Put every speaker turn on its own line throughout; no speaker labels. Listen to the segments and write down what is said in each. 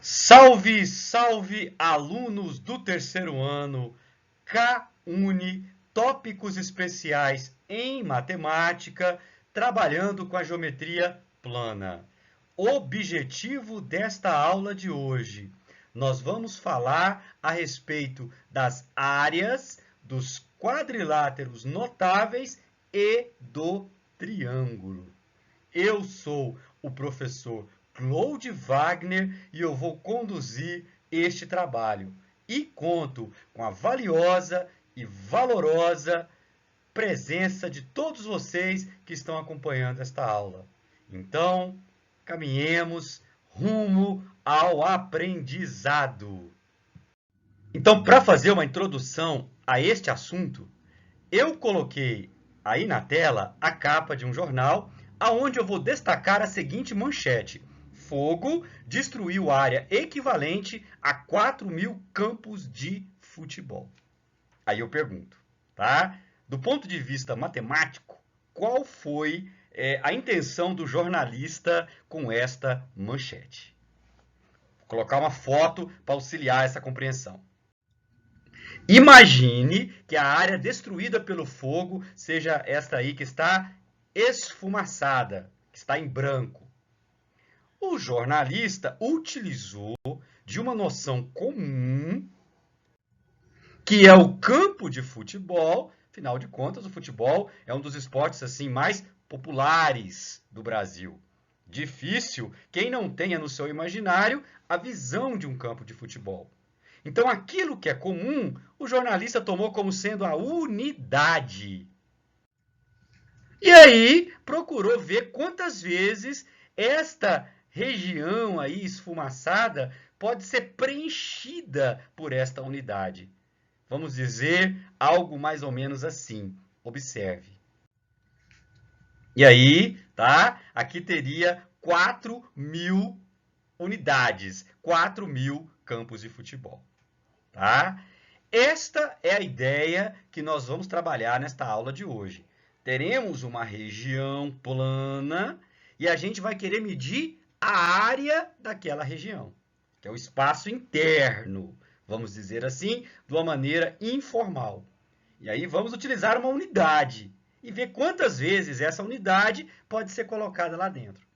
Salve, salve, alunos do terceiro ano, CAUNI, tópicos especiais em matemática, trabalhando com a geometria plana. Objetivo desta aula de hoje, nós vamos falar a respeito das áreas, dos quadriláteros notáveis e do triângulo. Eu sou o professor Claude Wagner e eu vou conduzir este trabalho. E conto com a valiosa e valorosa presença de todos vocês que estão acompanhando esta aula. Então, caminhemos rumo ao aprendizado. Então, para fazer uma introdução a este assunto, eu coloquei aí na tela a capa de um jornal, aonde eu vou destacar a seguinte manchete: Fogo destruiu área equivalente a 4.000 campos de futebol. Aí eu pergunto, tá? Do ponto de vista matemático, qual foi a intenção do jornalista com esta manchete? Vou colocar uma foto para auxiliar essa compreensão. Imagine que a área destruída pelo fogo seja esta aí que está esfumaçada, que está em branco. O jornalista utilizou de uma noção comum, que é o campo de futebol. Afinal de contas, o futebol é um dos esportes assim mais populares do Brasil. Difícil quem não tenha no seu imaginário a visão de um campo de futebol. Então, aquilo que é comum, o jornalista tomou como sendo a unidade. E aí, procurou ver quantas vezes esta região aí esfumaçada pode ser preenchida por esta unidade. Vamos dizer algo mais ou menos assim. Observe. E aí, tá? Aqui teria 4.000 unidades, 4.000 campos de futebol. Tá? Esta é a ideia que nós vamos trabalhar nesta aula de hoje. Teremos uma região plana e a gente vai querer medir a área daquela região, que é o espaço interno, vamos dizer assim, de uma maneira informal. E aí vamos utilizar uma unidade e ver quantas vezes essa unidade pode ser colocada lá dentro.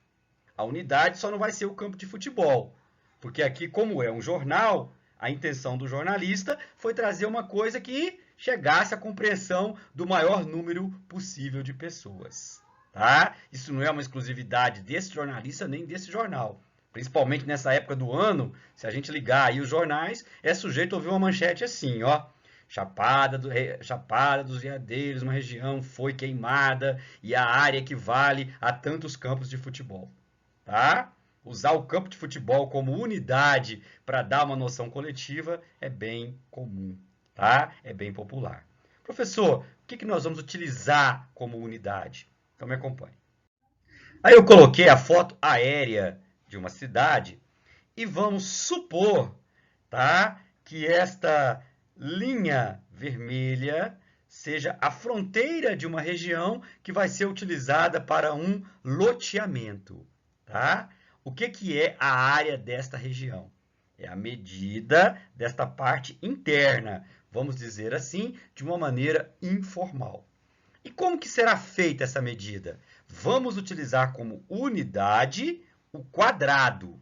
A unidade só não vai ser o campo de futebol, porque aqui, como é um jornal, a intenção do jornalista foi trazer uma coisa que chegasse à compreensão do maior número possível de pessoas. Tá? Isso não é uma exclusividade desse jornalista nem desse jornal. Principalmente nessa época do ano, se a gente ligar aí os jornais, é sujeito a ouvir uma manchete assim, ó. Chapada dos Veadeiros, uma região foi queimada e a área equivale a tantos campos de futebol. Tá? Usar o campo de futebol como unidade para dar uma noção coletiva é bem comum, tá? É bem popular. Professor, o que nós vamos utilizar como unidade? Então me acompanhe. Aí eu coloquei a foto aérea de uma cidade e vamos supor, tá, que esta linha vermelha seja a fronteira de uma região que vai ser utilizada para um loteamento. Tá? O que é a área desta região? É a medida desta parte interna, vamos dizer assim, de uma maneira informal. E como que será feita essa medida? Vamos utilizar como unidade o quadrado.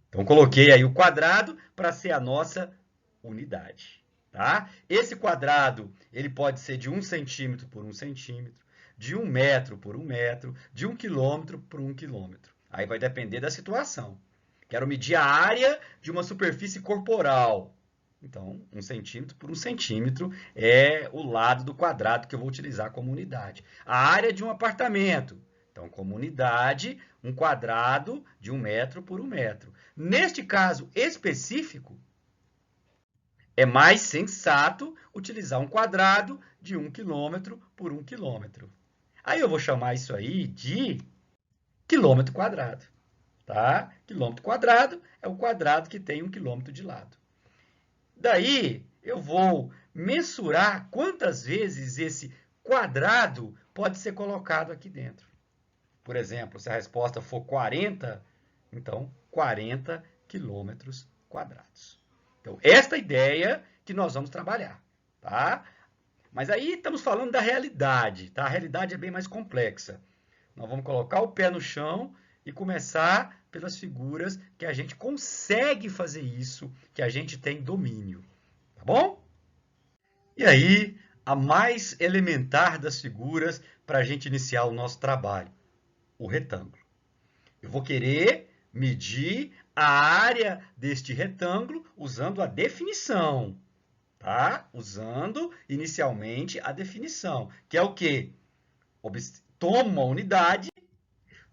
Então, coloquei aí o quadrado para ser a nossa unidade. Tá? Esse quadrado ele pode ser de 1 centímetro por 1 centímetro, de 1 metro por 1 metro, de 1 quilômetro por 1 quilômetro. Aí vai depender da situação. Quero medir a área de uma superfície corporal. Então, 1 centímetro por 1 centímetro é o lado do quadrado que eu vou utilizar como unidade. A área de um apartamento. Então, como unidade, um quadrado de 1 metro por 1 metro. Neste caso específico, é mais sensato utilizar um quadrado de 1 quilômetro por 1 quilômetro. Aí eu vou chamar isso aí de quilômetro quadrado. Tá? Quilômetro quadrado é o quadrado que tem 1 quilômetro de lado. Daí eu vou mensurar quantas vezes esse quadrado pode ser colocado aqui dentro. Por exemplo, se a resposta for 40, então 40 quilômetros quadrados. Então, esta ideia que nós vamos trabalhar, tá? Mas aí estamos falando da realidade, tá? A realidade é bem mais complexa. Nós vamos colocar o pé no chão e começar pelas figuras que a gente consegue fazer isso, que a gente tem domínio, tá bom? E aí, a mais elementar das figuras para a gente iniciar o nosso trabalho, o retângulo. Eu vou querer medir a área deste retângulo usando a definição, tá? Usando inicialmente a definição, que é o quê? Tomo uma unidade,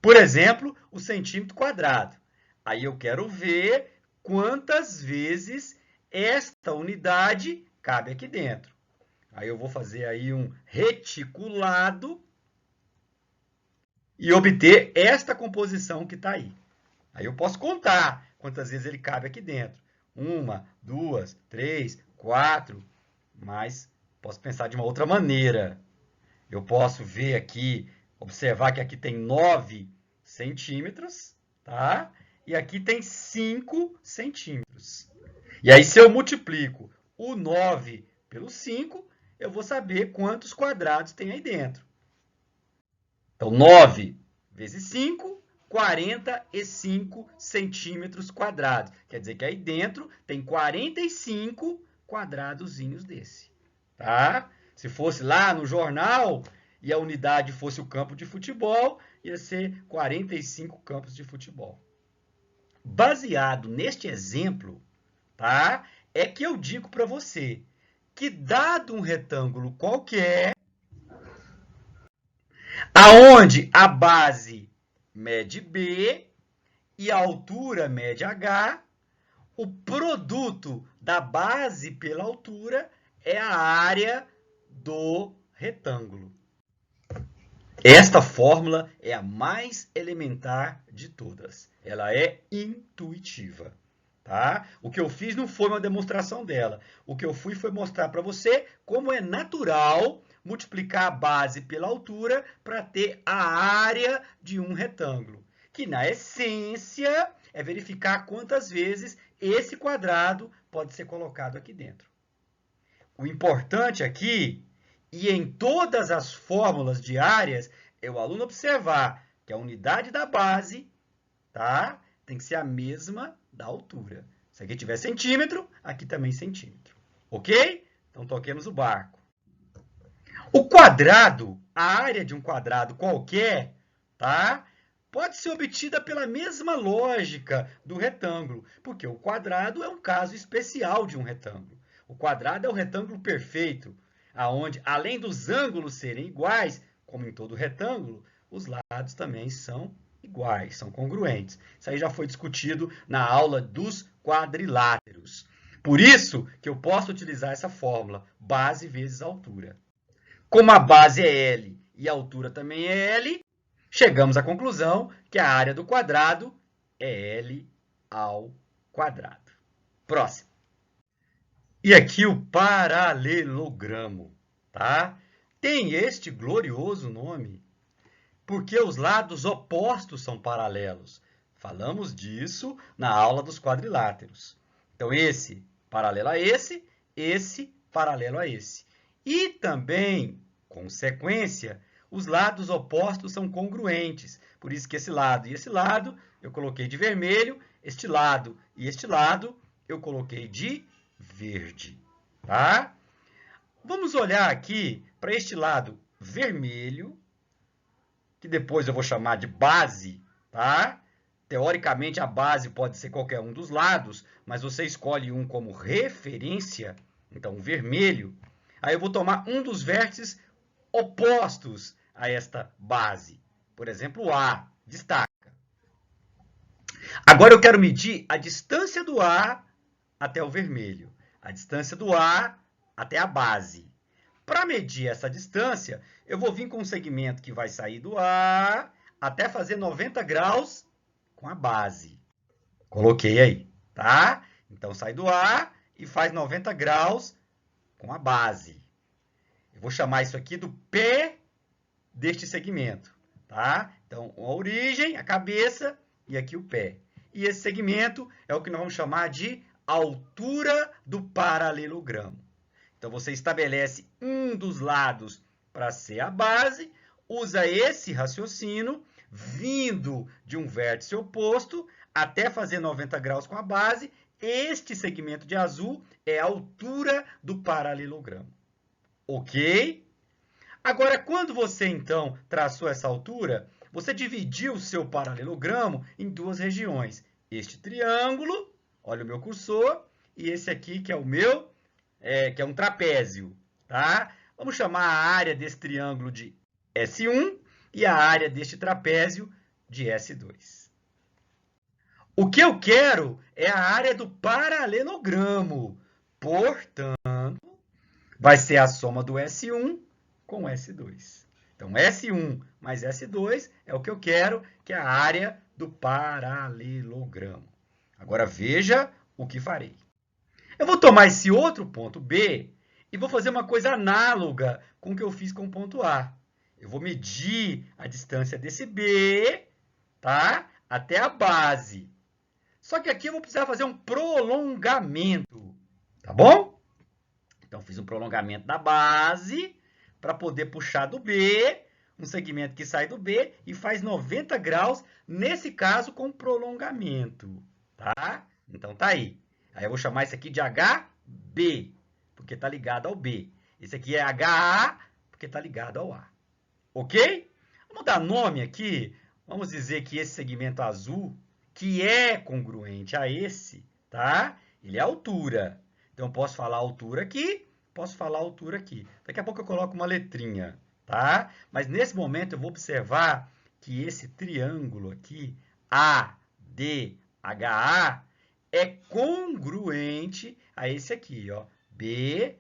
por exemplo, o centímetro quadrado. Aí eu quero ver quantas vezes esta unidade cabe aqui dentro. Aí eu vou fazer aí um reticulado e obter esta composição que está aí. Aí eu posso contar quantas vezes ele cabe aqui dentro. 1, 2, 3, 4, mas posso pensar de uma outra maneira. Eu posso ver aqui, observar que aqui tem 9 centímetros, tá? E aqui tem 5 centímetros. E aí, se eu multiplico o 9 pelo 5, eu vou saber quantos quadrados tem aí dentro. Então, 9 vezes 5, 45 centímetros quadrados. Quer dizer que aí dentro tem 45 quadradozinhos desse, tá? Se fosse lá no jornal e a unidade fosse o campo de futebol, ia ser 45 campos de futebol. Baseado neste exemplo, tá? É que eu digo para você que dado um retângulo qualquer, aonde a base mede B e a altura mede H, o produto da base pela altura é a área do retângulo. Esta fórmula é a mais elementar de todas. Ela é intuitiva, tá? O que eu fiz não foi uma demonstração dela. O que eu fui foi mostrar para você como é natural multiplicar a base pela altura para ter a área de um retângulo, que na essência é verificar quantas vezes esse quadrado pode ser colocado aqui dentro. O importante aqui, e em todas as fórmulas de áreas, é o aluno observar que a unidade da base, tá, tem que ser a mesma da altura. Se aqui tiver centímetro, aqui também centímetro. Ok? Então, toquemos o barco. O quadrado, a área de um quadrado qualquer, tá, pode ser obtida pela mesma lógica do retângulo, porque o quadrado é um caso especial de um retângulo. O quadrado é o retângulo perfeito, aonde, além dos ângulos serem iguais, como em todo retângulo, os lados também são iguais, são congruentes. Isso aí já foi discutido na aula dos quadriláteros. Por isso que eu posso utilizar essa fórmula, base vezes altura. Como a base é L e a altura também é L, chegamos à conclusão que a área do quadrado é L ao quadrado. Próximo. E aqui o paralelogramo, tá? Tem este glorioso nome porque os lados opostos são paralelos. Falamos disso na aula dos quadriláteros. Então, esse paralelo a esse paralelo a esse. E também, consequência, os lados opostos são congruentes. Por isso que esse lado e esse lado eu coloquei de vermelho, este lado e este lado eu coloquei de verde, tá? Vamos olhar aqui para este lado vermelho, que depois eu vou chamar de base, tá? Teoricamente, a base pode ser qualquer um dos lados, mas você escolhe um como referência, então o vermelho. Aí eu vou tomar um dos vértices opostos a esta base. Por exemplo, o A, destaca. Agora eu quero medir a distância do A até o vermelho, a distância do A até a base. Para medir essa distância, eu vou vir com um segmento que vai sair do A até fazer 90 graus com a base. Coloquei aí, tá? Então, sai do A e faz 90 graus com a base. Eu vou chamar isso aqui do pé deste segmento, tá? Então, a origem, a cabeça e aqui o pé. E esse segmento é o que nós vamos chamar de altura do paralelogramo. Então, você estabelece um dos lados para ser a base, usa esse raciocínio, vindo de um vértice oposto, até fazer 90 graus com a base. Este segmento de azul é a altura do paralelogramo. Ok? Agora, quando você, então, traçou essa altura, você dividiu o seu paralelogramo em duas regiões. Este triângulo, olha o meu cursor, e esse aqui que é o meu, que é um trapézio, tá? Vamos chamar a área desse triângulo de S1 e a área deste trapézio de S2. O que eu quero é a área do paralelogramo. Portanto, vai ser a soma do S1 com S2. Então, S1 mais S2 é o que eu quero, que é a área do paralelogramo. Agora, veja o que farei. Eu vou tomar esse outro ponto B e vou fazer uma coisa análoga com o que eu fiz com o ponto A. Eu vou medir a distância desse B, tá? Até a base. Só que aqui eu vou precisar fazer um prolongamento, tá bom? Então, fiz um prolongamento da base para poder puxar do B, um segmento que sai do B e faz 90 graus, nesse caso, com prolongamento, tá? Então, tá aí. Aí eu vou chamar isso aqui de HB, porque está ligado ao B. Esse aqui é HA, porque está ligado ao A. Ok? Vamos dar nome aqui. Vamos dizer que esse segmento azul, que é congruente a esse, tá? Ele é a altura. Então, eu posso falar altura aqui, posso falar altura aqui. Daqui a pouco eu coloco uma letrinha, tá? Mas nesse momento eu vou observar que esse triângulo aqui, ADHA, é congruente a esse aqui, ó, BCHB.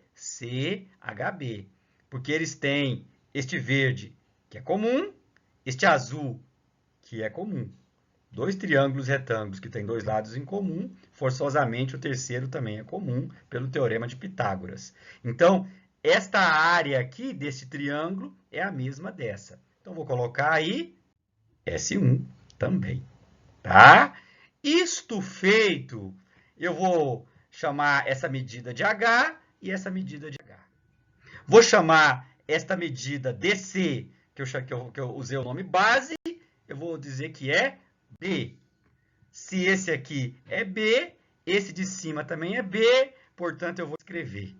Porque eles têm este verde, que é comum, este azul, que é comum. Dois triângulos retângulos que têm dois lados em comum, forçosamente o terceiro também é comum, pelo teorema de Pitágoras. Então, esta área aqui desse triângulo é a mesma dessa. Então, vou colocar aí S1 também, tá? Isto feito, eu vou chamar essa medida de H e essa medida de H. Vou chamar esta medida DC, que eu usei o nome base, eu vou dizer que é B. Se esse aqui é B, esse de cima também é B, portanto, eu vou escrever,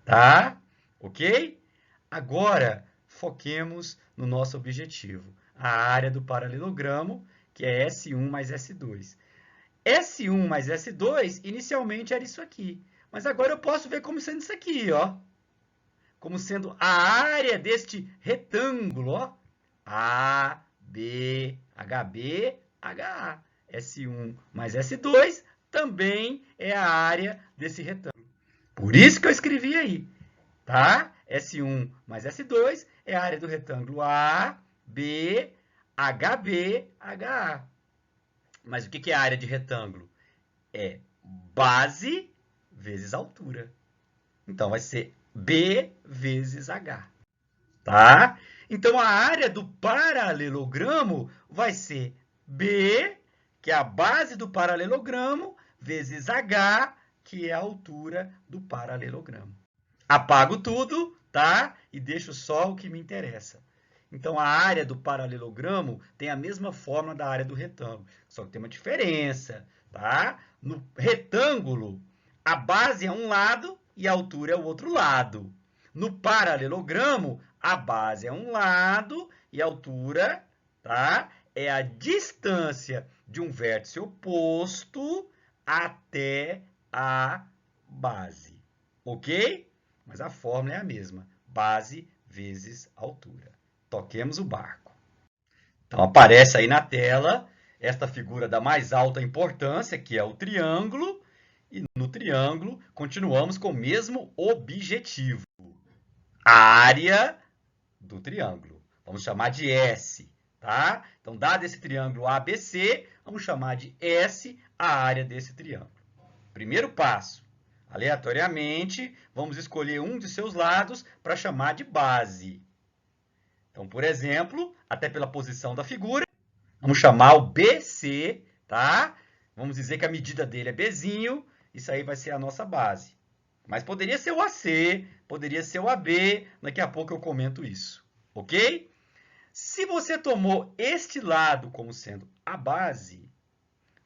tá? Ok? Agora, foquemos no nosso objetivo, a área do paralelogramo, que é S1 mais S2. S1 mais S2, inicialmente era isso aqui, mas agora eu posso ver como sendo isso aqui, ó. Como sendo a área deste retângulo, ó. A, B, HB, HA. S1 mais S2 também é a área desse retângulo. Por isso que eu escrevi aí, tá? S1 mais S2 é a área do retângulo A, B, HB, HA. Mas o que é a área de retângulo? É base vezes altura. Então, vai ser B vezes H, tá? Então, a área do paralelogramo vai ser B, que é a base do paralelogramo, vezes H, que é a altura do paralelogramo. Apago tudo, tá? E deixo só o que me interessa. Então, a área do paralelogramo tem a mesma forma da área do retângulo, só que tem uma diferença, tá? No retângulo, a base é um lado e a altura é o outro lado. No paralelogramo, a base é um lado e a altura, tá? É a distância de um vértice oposto até a base, ok? Mas a fórmula é a mesma, base vezes altura. Toquemos o barco. Então, aparece aí na tela esta figura da mais alta importância, que é o triângulo, e no triângulo continuamos com o mesmo objetivo, a área do triângulo. Vamos chamar de S, tá? Então, dado esse triângulo ABC, vamos chamar de S a área desse triângulo. Primeiro passo, aleatoriamente, vamos escolher um de seus lados para chamar de base. Então, por exemplo, até pela posição da figura, vamos chamar o BC, tá? Vamos dizer que a medida dele é Bzinho, isso aí vai ser a nossa base. Mas poderia ser o AC, poderia ser o AB, daqui a pouco eu comento isso, ok? Se você tomou este lado como sendo a base,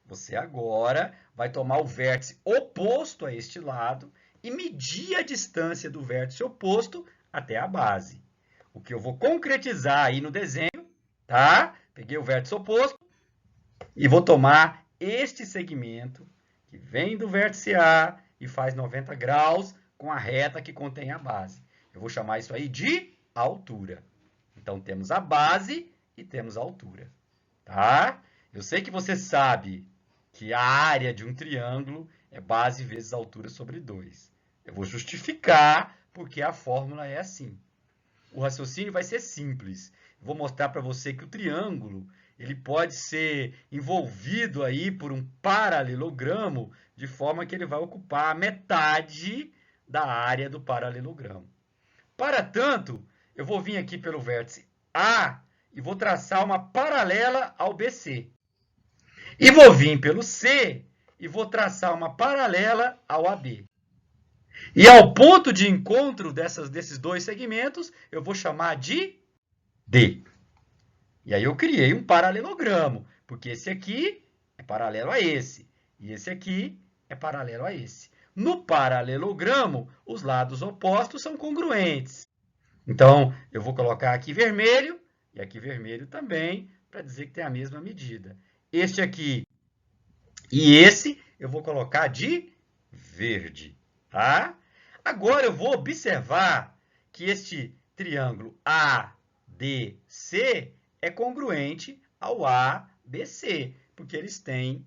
você agora vai tomar o vértice oposto a este lado e medir a distância do vértice oposto até a base. O que eu vou concretizar aí no desenho, tá? Peguei o vértice oposto e vou tomar este segmento que vem do vértice A e faz 90 graus com a reta que contém a base. Eu vou chamar isso aí de altura. Então, temos a base e temos a altura, tá? Eu sei que você sabe que a área de um triângulo é base vezes altura sobre 2. Eu vou justificar porque a fórmula é assim. O raciocínio vai ser simples. Eu vou mostrar para você que o triângulo ele pode ser envolvido aí por um paralelogramo, de forma que ele vai ocupar a metade da área do paralelogramo. Para tanto, eu vou vir aqui pelo vértice A e vou traçar uma paralela ao BC. E vou vir pelo C e vou traçar uma paralela ao AB. E ao ponto de encontro desses dois segmentos, eu vou chamar de D. E aí eu criei um paralelogramo, porque esse aqui é paralelo a esse, e esse aqui é paralelo a esse. No paralelogramo, os lados opostos são congruentes. Então, eu vou colocar aqui vermelho, e aqui vermelho também, para dizer que tem a mesma medida. Este aqui e esse eu vou colocar de verde, tá? Agora eu vou observar que este triângulo ADC é congruente ao ABC, porque eles têm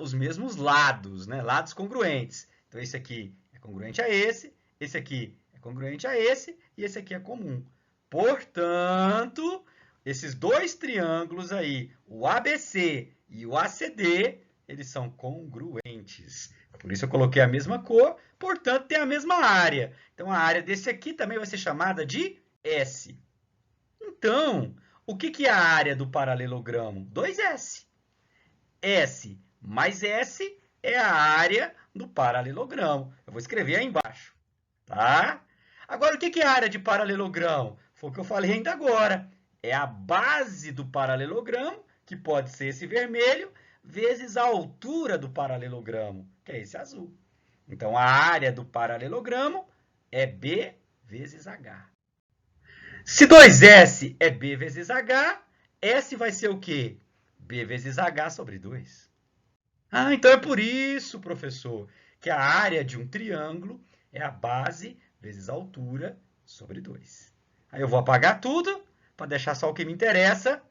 os mesmos lados, né? Lados congruentes. Então, esse aqui é congruente a esse aqui é congruente a esse, e esse aqui é comum. Portanto, esses dois triângulos aí, o ABC e o ACD, eles são congruentes. Por isso eu coloquei a mesma cor, portanto, tem a mesma área. Então, a área desse aqui também vai ser chamada de S. Então, o que é a área do paralelogramo? 2S. S mais S é a área do paralelogramo. Eu vou escrever aí embaixo, tá? Agora, o que é a área de paralelogramo? Foi o que eu falei ainda agora. É a base do paralelogramo, que pode ser esse vermelho, vezes a altura do paralelogramo, que é esse azul. Então, a área do paralelogramo é B vezes H. Se 2S é B vezes H, S vai ser o quê? B vezes H sobre 2. Ah, então é por isso, professor, que a área de um triângulo é a base vezes a altura sobre 2. Aí eu vou apagar tudo para deixar só o que me interessa,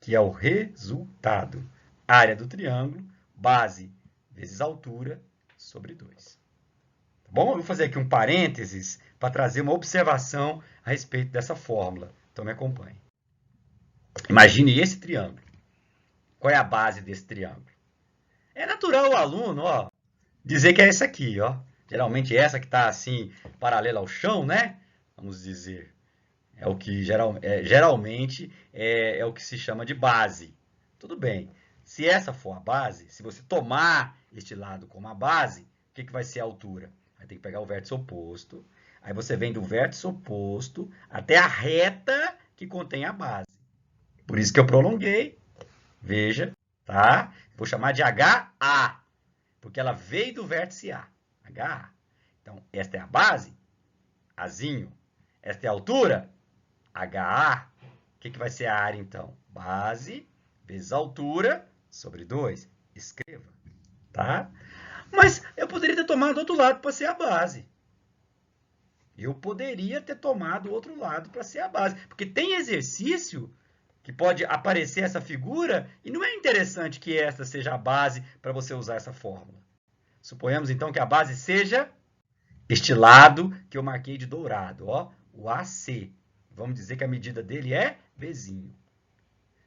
que é o resultado. Área do triângulo, base vezes altura sobre 2. Tá bom? Eu vou fazer aqui um parênteses para trazer uma observação a respeito dessa fórmula. Então, me acompanhe. Imagine esse triângulo. Qual é a base desse triângulo? É natural o aluno, ó, dizer que é essa aqui, ó. Geralmente essa que está assim, paralela ao chão, né? Vamos dizer. É o que geralmente é o que se chama de base. Tudo bem. Se essa for a base, se você tomar este lado como a base, o que vai ser a altura? Vai ter que pegar o vértice oposto. Aí você vem do vértice oposto até a reta que contém a base. Por isso que eu prolonguei. Veja, tá? Vou chamar de HA, porque ela veio do vértice A. HA. Então, esta é a base, Azinho. Esta é a altura, HA. O que vai ser a área, então? Base vezes altura sobre 2. Escreva, tá? Mas eu poderia ter tomado do outro lado para ser a base. Eu poderia ter tomado o outro lado para ser a base. Porque tem exercício que pode aparecer essa figura e não é interessante que esta seja a base para você usar essa fórmula. Suponhamos, então, que a base seja este lado que eu marquei de dourado, ó, o AC. Vamos dizer que a medida dele é Bzinho.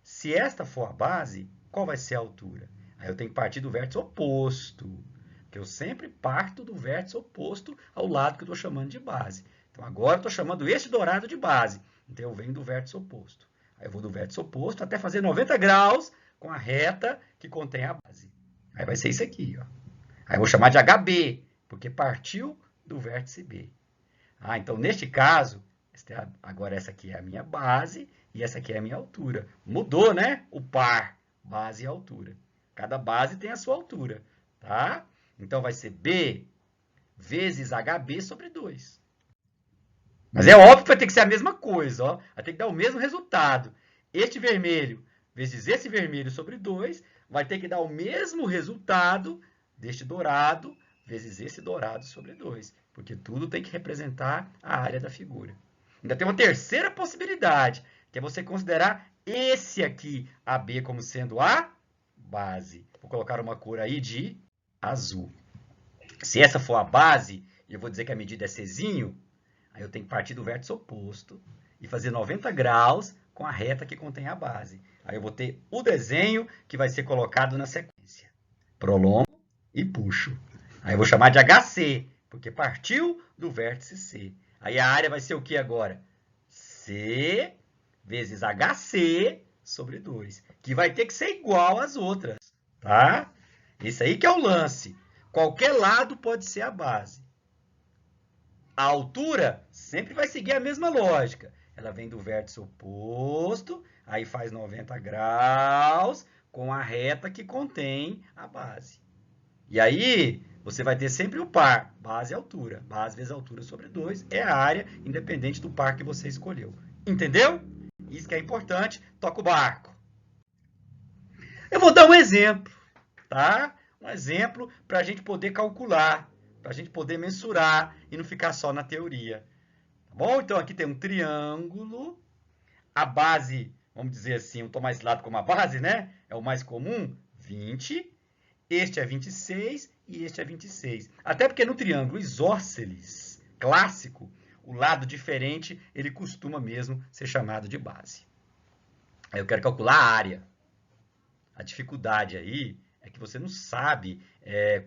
Se esta for a base, qual vai ser a altura? Aí eu tenho que partir do vértice oposto, que eu sempre parto do vértice oposto ao lado que eu estou chamando de base. Então, agora eu estou chamando esse dourado de base. Então, eu venho do vértice oposto. Aí eu vou do vértice oposto até fazer 90 graus com a reta que contém a base. Aí vai ser isso aqui, ó. Aí eu vou chamar de HB, porque partiu do vértice B. Então, neste caso, agora essa aqui é a minha base e essa aqui é a minha altura. Mudou, né? O par, base e altura. Cada base tem a sua altura, tá? Então, vai ser B vezes HB sobre 2. Mas é óbvio que vai ter que ser a mesma coisa, ó. Vai ter que dar o mesmo resultado. Este vermelho vezes esse vermelho sobre 2 vai ter que dar o mesmo resultado deste dourado vezes esse dourado sobre 2. Porque tudo tem que representar a área da figura. Ainda tem uma terceira possibilidade, que é você considerar esse aqui, AB, como sendo a base. Vou colocar uma cor aí de azul. Se essa for a base, e eu vou dizer que a medida é Czinho, aí eu tenho que partir do vértice oposto e fazer 90 graus com a reta que contém a base. Aí eu vou ter o desenho que vai ser colocado na sequência. Prolongo e puxo. Aí eu vou chamar de HC, porque partiu do vértice C. Aí a área vai ser o que agora? C vezes HC sobre 2, que vai ter que ser igual às outras, tá? Isso aí que é o lance. Qualquer lado pode ser a base. A altura sempre vai seguir a mesma lógica. Ela vem do vértice oposto, aí faz 90 graus com a reta que contém a base. E aí, você vai ter sempre o par, base e altura. Base vezes altura sobre 2 é a área, independente do par que você escolheu. Entendeu? Isso que é importante. Toca o barco. Eu vou dar um exemplo, tá? Um exemplo para a gente poder calcular, para a gente poder mensurar e não ficar só na teoria. Tá bom? Então, aqui tem um triângulo. A base, vamos dizer assim, eu estou mais lado como a base, né? É o mais comum, 20. Este é 26 e este é 26. Até porque no triângulo isósceles clássico, o lado diferente, ele costuma mesmo ser chamado de base. Aí eu quero calcular a área. A dificuldade aí é que você não sabe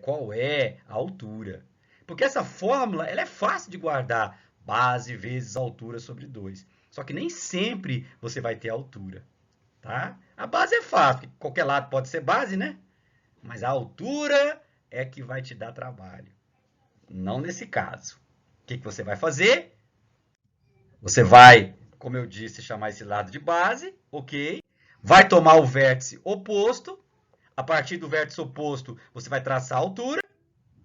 qual é a altura. Porque essa fórmula ela é fácil de guardar. Base vezes altura sobre 2. Só que nem sempre você vai ter altura. Tá? A base é fácil, porque qualquer lado pode ser base, né? Mas a altura é que vai te dar trabalho. Não nesse caso. O que você vai fazer? Você vai, como eu disse, chamar esse lado de base, ok? Vai tomar o vértice oposto. A partir do vértice oposto, você vai traçar a altura.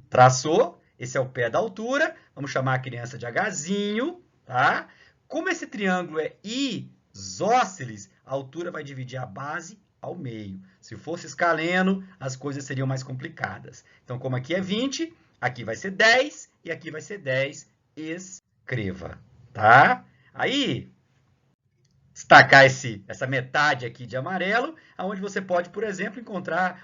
Traçou. Esse é o pé da altura. Vamos chamar a criança de Hzinho, tá? Como esse triângulo é isósceles, a altura vai dividir a base ao meio. Se fosse escaleno, as coisas seriam mais complicadas. Então, como aqui é 20, aqui vai ser 10 e aqui vai ser 10. Escreva, tá? Aí, destacar essa metade aqui de amarelo, onde você pode, por exemplo,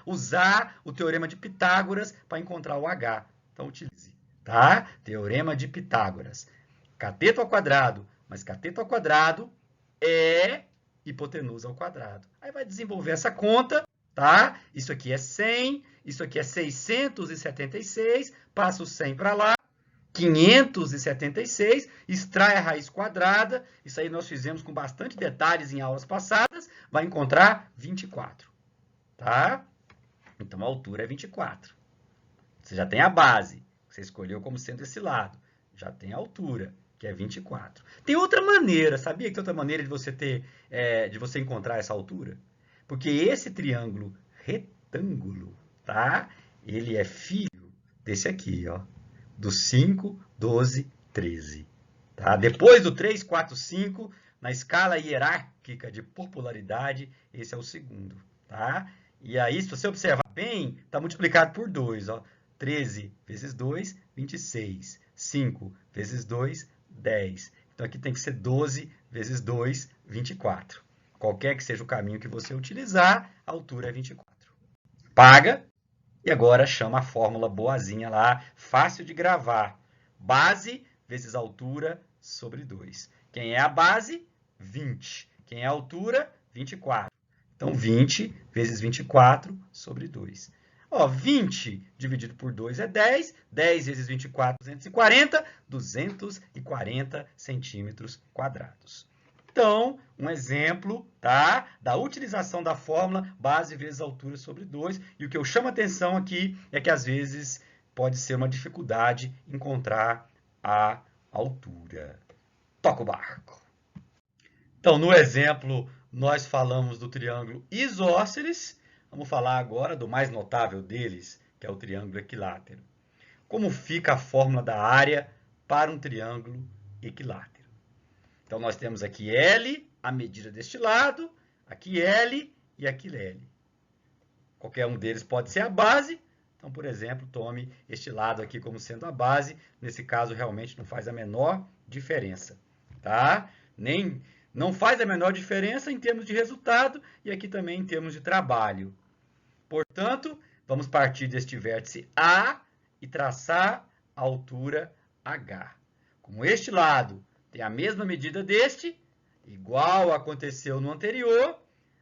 usar o teorema de Pitágoras para encontrar o H. Então, utilize, tá? Teorema de Pitágoras. Cateto ao quadrado, mas cateto ao quadrado é hipotenusa ao quadrado. Aí vai desenvolver essa conta, tá? Isso aqui é 100, isso aqui é 676, passa o 100 para lá, 576, extrai a raiz quadrada, isso aí nós fizemos com bastante detalhes em aulas passadas, vai encontrar 24, tá? Então a altura é 24. Você já tem a base, que você escolheu como sendo esse lado, já tem a altura, que é 24. Tem outra maneira, sabia que tem outra maneira de você encontrar essa altura? Porque esse triângulo retângulo, tá? Ele é filho desse aqui, ó, do 5, 12, 13. Tá? Depois do 3, 4, 5, na escala hierárquica de popularidade, esse é o segundo, tá? E aí, se você observar bem, está multiplicado por 2, ó. 13 vezes 2, 26. 5 vezes 2, 10. Então, aqui tem que ser 12 vezes 2, 24. Qualquer que seja o caminho que você utilizar, a altura é 24. Paga. E agora chama a fórmula boazinha lá, fácil de gravar. Base vezes altura sobre 2. Quem é a base? 20. Quem é a altura? 24. Então, 20 vezes 24 sobre 2. Ó, 20 dividido por 2 é 10. 10 vezes 24, 240. 240 centímetros quadrados. Então, um exemplo, tá, da utilização da fórmula base vezes altura sobre 2. E o que eu chamo a atenção aqui é que, às vezes, pode ser uma dificuldade encontrar a altura. Toca o barco. Então, no exemplo, nós falamos do triângulo isósceles. Vamos falar agora do mais notável deles, que é o triângulo equilátero. Como fica a fórmula da área para um triângulo equilátero? Então, nós temos aqui L, a medida deste lado, aqui L e aqui L. Qualquer um deles pode ser a base. Então, por exemplo, tome este lado aqui como sendo a base. Nesse caso, realmente não faz a menor diferença, tá? Não faz a menor diferença em termos de resultado e aqui também em termos de trabalho. Portanto, vamos partir deste vértice A e traçar a altura H. Como este lado tem a mesma medida deste, igual aconteceu no anterior,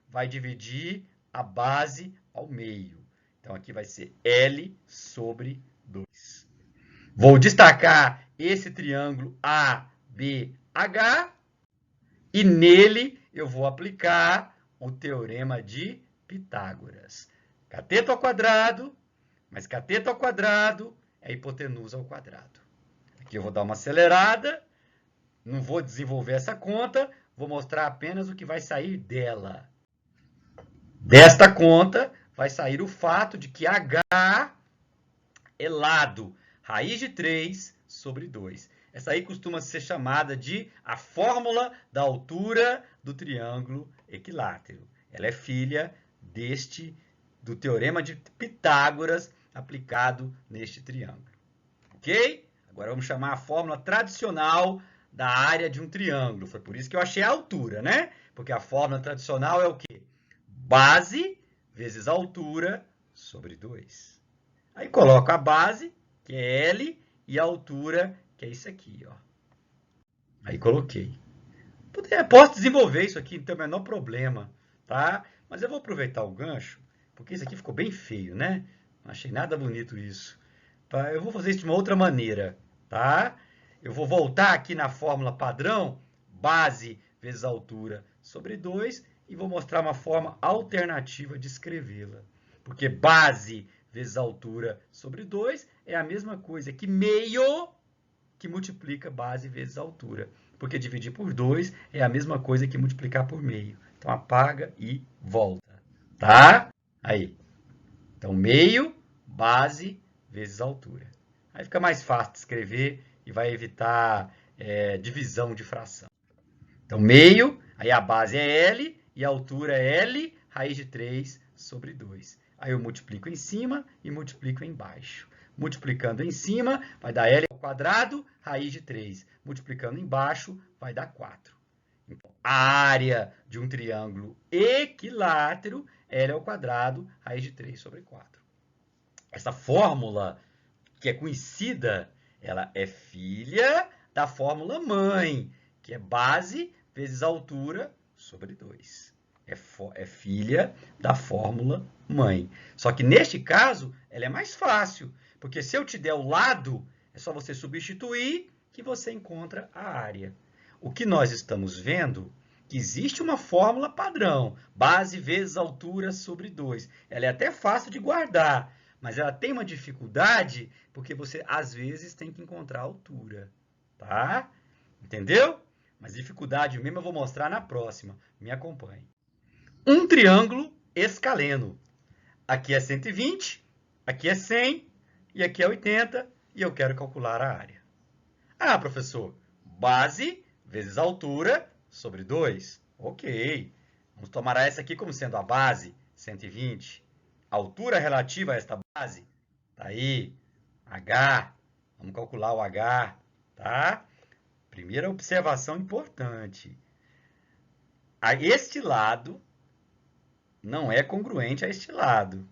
vai dividir a base ao meio. Então, aqui vai ser L sobre 2. Vou destacar esse triângulo ABH e nele eu vou aplicar o teorema de Pitágoras. Cateto ao quadrado, mais cateto ao quadrado é hipotenusa ao quadrado. Aqui eu vou dar uma acelerada. Não vou desenvolver essa conta, vou mostrar apenas o que vai sair dela. Desta conta, vai sair o fato de que H é lado raiz de 3 sobre 2. Essa aí costuma ser chamada de a fórmula da altura do triângulo equilátero. Ela é filha do teorema de Pitágoras aplicado neste triângulo. Ok? Agora vamos chamar a fórmula tradicional da área de um triângulo. Foi por isso que eu achei a altura, né? Porque a fórmula tradicional é o quê? Base vezes altura sobre 2. Aí coloco a base, que é L, e a altura, que é isso aqui, ó. Aí coloquei. Posso desenvolver isso aqui, não tem o menor problema, tá? Mas eu vou aproveitar o gancho, porque isso aqui ficou bem feio, né? Não achei nada bonito isso. Eu vou fazer isso de uma outra maneira, tá? Eu vou voltar aqui na fórmula padrão, base vezes altura sobre 2, e vou mostrar uma forma alternativa de escrevê-la. Porque base vezes altura sobre 2 é a mesma coisa que meio que multiplica base vezes altura. Porque dividir por 2 é a mesma coisa que multiplicar por meio. Então, apaga e volta. Tá? Aí. Então, meio, base vezes altura. Aí fica mais fácil de escrever e vai evitar divisão de fração. Então, meio, aí a base é L e a altura é L, raiz de 3 sobre 2. Aí eu multiplico em cima e multiplico embaixo. Multiplicando em cima, vai dar L ao quadrado, raiz de 3. Multiplicando embaixo, vai dar 4. Então, a área de um triângulo equilátero, L ao quadrado, raiz de 3 sobre 4. Essa fórmula, que é conhecida, ela é filha da fórmula mãe, que é base vezes altura sobre 2. É filha da fórmula mãe. Só que, neste caso, ela é mais fácil, porque se eu te der o lado, é só você substituir que você encontra a área. O que nós estamos vendo, que existe uma fórmula padrão, base vezes altura sobre 2. Ela é até fácil de guardar, mas ela tem uma dificuldade porque você, às vezes, tem que encontrar a altura. Tá? Entendeu? Mas dificuldade mesmo eu vou mostrar na próxima. Me acompanhe. Um triângulo escaleno. Aqui é 120, aqui é 100 e aqui é 80 e eu quero calcular a área. Ah, professor, base vezes altura sobre 2. Ok. Vamos tomar essa aqui como sendo a base, 120. A altura relativa a esta base, tá aí, H. Vamos calcular o H, tá? Primeira observação importante. Este lado não é congruente a este lado.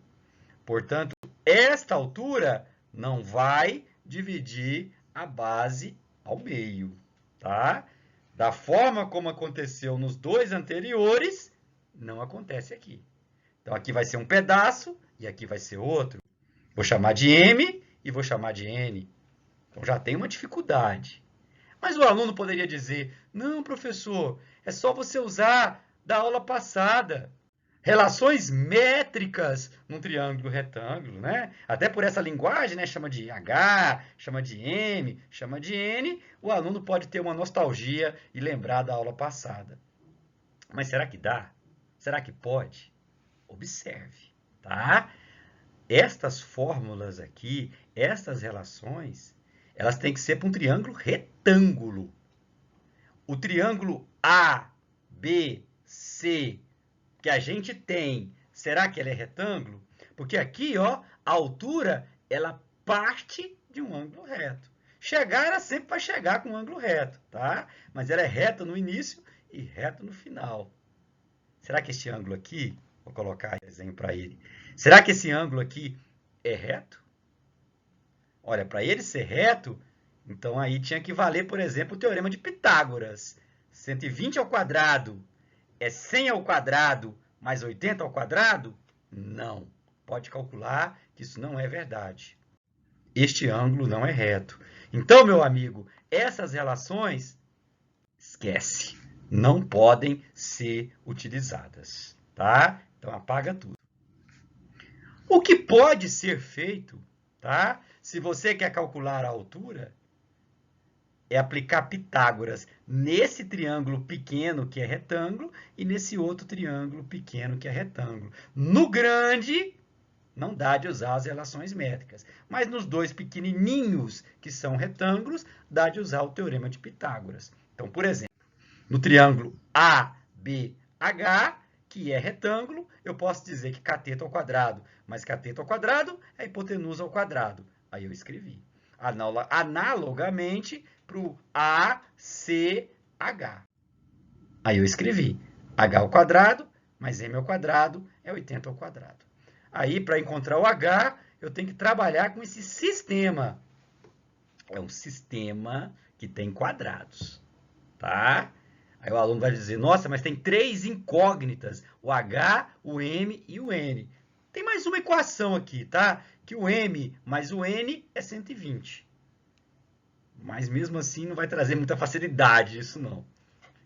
Portanto, esta altura não vai dividir a base ao meio, tá? Da forma como aconteceu nos dois anteriores, não acontece aqui. Então, aqui vai ser um pedaço e aqui vai ser outro. Vou chamar de M e vou chamar de N. Então, já tem uma dificuldade. Mas o aluno poderia dizer, não, professor, é só você usar da aula passada. Relações métricas num triângulo retângulo, né? Até por essa linguagem, né? Chama de H, chama de M, chama de N. O aluno pode ter uma nostalgia e lembrar da aula passada. Mas será que dá? Será que pode? Observe, tá? Estas fórmulas aqui, estas relações, elas têm que ser para um triângulo retângulo. O triângulo ABC que a gente tem, será que ele é retângulo? Porque aqui, ó, a altura, ela parte de um ângulo reto. Chegar era sempre para chegar com um ângulo reto, tá? Mas ela é reta no início e reta no final. Será que este ângulo aqui, vou colocar desenho para ele, será que esse ângulo aqui é reto? Olha, para ele ser reto, então aí tinha que valer, por exemplo, o teorema de Pitágoras. 120 ao quadrado é 100 ao quadrado mais 80 ao quadrado? Não. Pode calcular que isso não é verdade. Este ângulo não é reto. Então, meu amigo, essas relações, esquece, não podem ser utilizadas, tá? Então, apaga tudo. O que pode ser feito, tá? Se você quer calcular a altura, é aplicar Pitágoras nesse triângulo pequeno que é retângulo e nesse outro triângulo pequeno que é retângulo. No grande, não dá de usar as relações métricas, mas nos dois pequenininhos que são retângulos, dá de usar o teorema de Pitágoras. Então, por exemplo, no triângulo ABH, que é retângulo, eu posso dizer que cateto ao quadrado mais cateto ao quadrado é hipotenusa ao quadrado. Aí eu escrevi. Analogamente, para o ACH. Aí eu escrevi. H ao quadrado mais M ao quadrado é 80 ao quadrado. Aí, para encontrar o H, eu tenho que trabalhar com esse sistema. É um sistema que tem quadrados, tá? Aí o aluno vai dizer, nossa, mas tem 3 incógnitas, o H, o M e o N. Tem mais uma equação aqui, tá? Que o M mais o N é 120. Mas mesmo assim não vai trazer muita facilidade isso não. O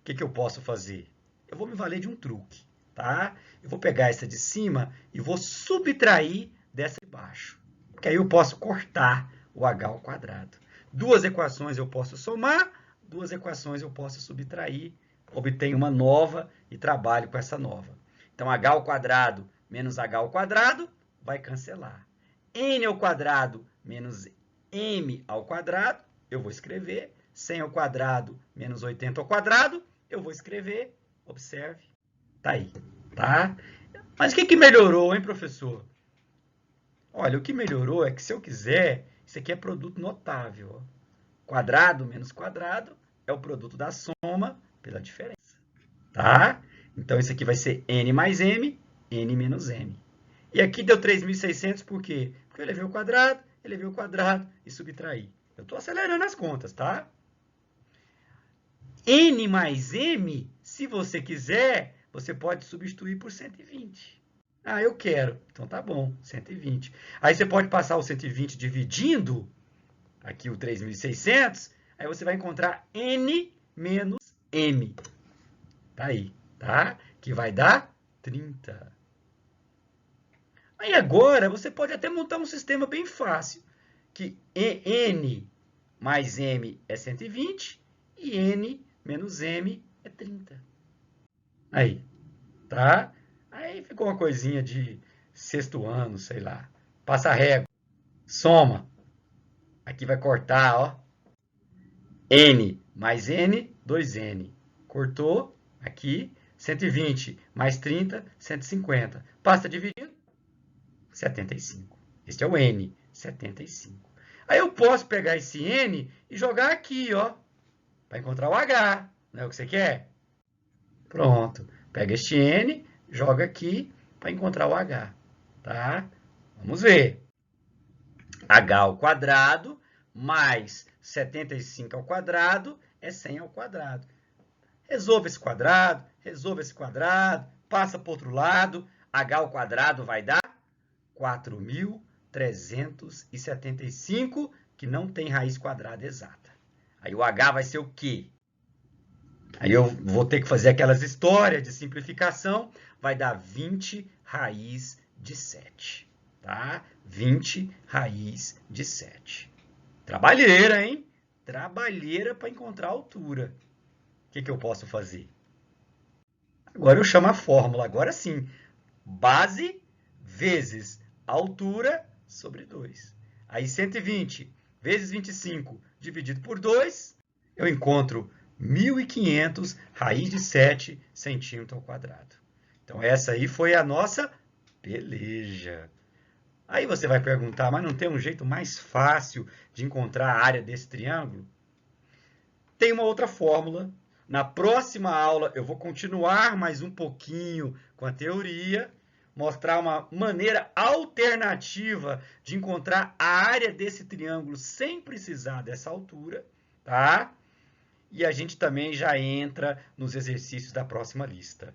que eu posso fazer? Eu vou me valer de um truque, tá? Eu vou pegar essa de cima e vou subtrair dessa de baixo. Porque aí eu posso cortar o H ao quadrado. Duas equações eu posso somar, duas equações eu posso subtrair, obtenho uma nova e trabalho com essa nova. Então, H ao quadrado menos H ao quadrado vai cancelar. N ao quadrado menos M ao quadrado, eu vou escrever. 100 ao quadrado menos 80 ao quadrado, eu vou escrever. Observe. Tá aí, tá? Mas o que melhorou, hein, professor? Olha, o que melhorou é que se eu quiser, isso aqui é produto notável. Ó. Quadrado menos quadrado é o produto da soma pela diferença. Tá? Então, isso aqui vai ser N mais M, N menos M. E aqui deu 3.600 por quê? Porque eu elevei o quadrado e subtraí. Eu estou acelerando as contas, tá? N mais M, se você quiser, você pode substituir por 120. Ah, eu quero. Então, tá bom, 120. Aí, você pode passar o 120 dividindo aqui o 3.600, aí você vai encontrar N menos M. Tá aí, tá? Que vai dar 30. Aí agora você pode até montar um sistema bem fácil, que N mais M é 120 e N menos M é 30. Aí, tá? Aí ficou uma coisinha de sexto ano, sei lá. Passa a régua, soma. Aqui vai cortar, ó. N mais N, 2N. Cortou, aqui, 120 mais 30, 150. Passa dividindo, 75. Este é o N, 75. Aí eu posso pegar esse N e jogar aqui, ó, para encontrar o H. Não é o que você quer? Pronto. Pega este N, joga aqui para encontrar o H. Tá? Vamos ver. H ao quadrado mais 75 ao quadrado é 100 ao quadrado. Resolva esse quadrado, passa para o outro lado. H ao quadrado vai dar 4.375, que não tem raiz quadrada exata. Aí o H vai ser o quê? Aí eu vou ter que fazer aquelas histórias de simplificação, vai dar 20 raiz de 7, tá? 20 raiz de 7. Trabalheira, hein? Trabalheira para encontrar a altura. O que eu posso fazer? Agora eu chamo a fórmula, agora sim. Base vezes altura sobre 2. Aí 120 vezes 25 dividido por 2, eu encontro 1.500 raiz de 7 centímetros ao quadrado. Então essa aí foi a nossa peleja. Aí você vai perguntar, mas não tem um jeito mais fácil de encontrar a área desse triângulo? Tem uma outra fórmula. Na próxima aula eu vou continuar mais um pouquinho com a teoria, mostrar uma maneira alternativa de encontrar a área desse triângulo sem precisar dessa altura, tá? E a gente também já entra nos exercícios da próxima lista.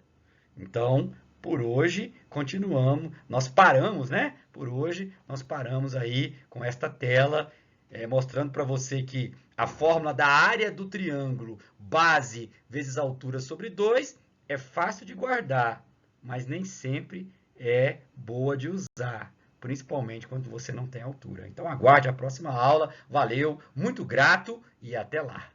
Então, por hoje, continuamos, nós paramos, né? Por hoje, nós paramos aí com esta tela, mostrando para você que a fórmula da área do triângulo, base vezes altura sobre 2, é fácil de guardar, mas nem sempre é boa de usar, principalmente quando você não tem altura. Então, aguarde a próxima aula. Valeu, muito grato e até lá!